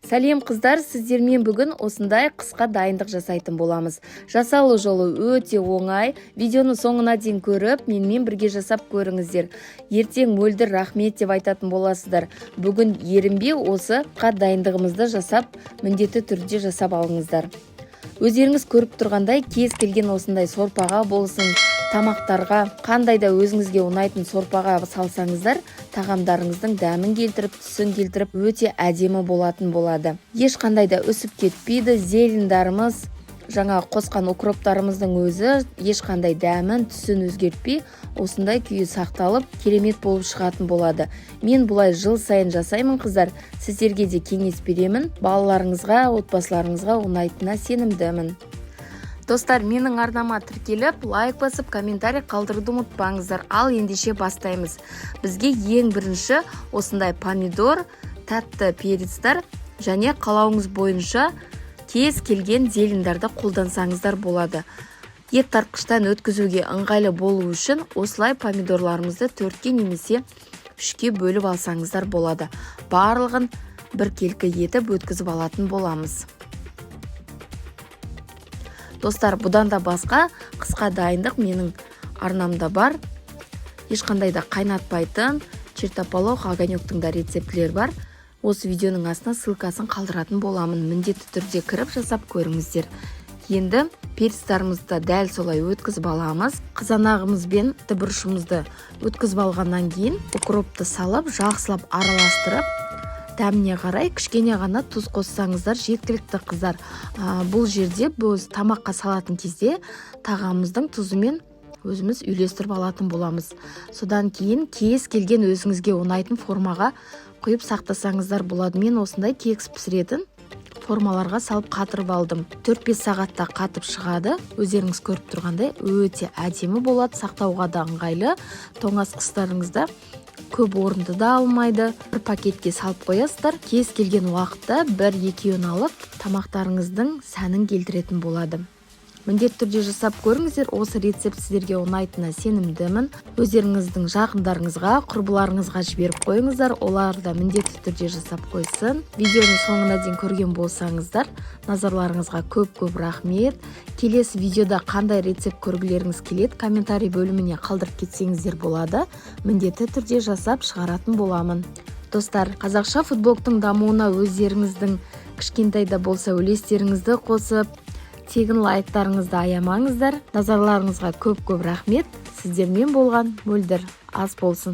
Сәлем қыздар, сіздермен бүгін осындай қысқа дайындық жасайтын боламыз. Жасалу жолы өте оңай. Видеоны соңына дейін көріп, менімен бірге жасап көріңіздер. Ертең мөлдір рахмет деп айтатын боласыздар. Бүгін ерінбей осы қысқа дайындығымызды жасап, міндетті түрде жасап алыңыздар. Өздеріңіз көріп тұрғандай, кез келген осындай сорпаға болсын, тамақтарға, қандай да өзіңізге ұнайтын сорпаға салсаңыздар, тағамдарыңыздың дәмін келтіріп, түсін келтіріп, өте әдемі болатын болады. Ешқандай да үсіп кетпейді. Зелендарымыз, жаңа қосқан укроптарымыздың өзі ешқандай дәмін, түсін өзгертпей, осындай күйі сақталып, керемет болып шығатын болады. Мен бұлай жыл сайын жасаймын қыздар. Сіздерге де кеңес беремін. Балаларыңызға, отбасыларыңызға ұнайтынына сенімдімін. Достар, менің арнама тіркеліп, лайк басып, комментарий қалдыруды ұмытпаңыздар. Ал ендеше бастаймыз. Бізге ең бірінші осындай помидор, тәтті перецтер және қалауыңыз бойынша кез келген зелендарды қолдансаңыздар болады. Ет тартқыштан өткізуге ыңғайлы болу үшін осылай помидорларымызды 4-ке немесе 3-ке бөліп алсаңыздар болады. Барлығын бір келкі етіп өткізіп алатын боламыз. Достар, бұдан да басқа қысқа дайындық менің арнамда бар. Ешқандай да қайнатпайтын чертополох, огонектің да рецептілер бар. Осы видеоның астына ссылкасын қалдыратын боламын. Міндетті түрде кіріп жасап көріңіздер. Енді перецтерімізді дәл солай өткізіп аламыз. Қызанағымызбен бұрышымызды өткізіп алғаннан кейін укропты салып, жақсылап араластырып, дәміне қарай кішкене ғана тұз қоссаңыздар жеткілікті қыздар. Бұл жерде біз тамаққа салатын кезде тағамымыздың тұзымен өзіміз үйлестіріп алатын боламыз. Содан кейін кез келген өзіңізге ұнайтын формаға құйып сақтасаңыздар болады. Мен осындай кекс пісіретін формаларға салып қатырып алдым. 4-5 сағатта қатып шығады. Өздеріңіз көріп тұрғандай өте әдемі болады, сақтауға да ыңғайлы. Тоңазытқыштарыңызда көп орынды да алмайды. Бір пакетке салып қоясыздар. Кез келген уақытта 1-2 алып, тамақтарыңыздың сәнін келтіретін болады. Міндетті түрде жасап көріңіздер. Осы рецепт сіздерге ұнайтынына сенімдімін. Өздеріңіздің жақындарыңызға, құрбыларыңызға жіберіп қойыңыздар. Олар да міндетті түрде жасап қойсын. Видеоның соңына дейін көрген болсаңыздар, назарларыңызға көп рахмет. Келесі видеода қандай рецепт көргілеріңіз келеді, комментарий бөліміне қалдырып кетсеңіздер болады. Міндетті түрде жасап шығаратын боламын. Достар, қазақша футболктың дамуына өздеріңіздің кішкентай да болса үлестеріңізді қосып, тегін лайктарыңызды аямаңыздар. Назарларыңызға көп рахмет. Сіздермен болған мөлдір ас болсын.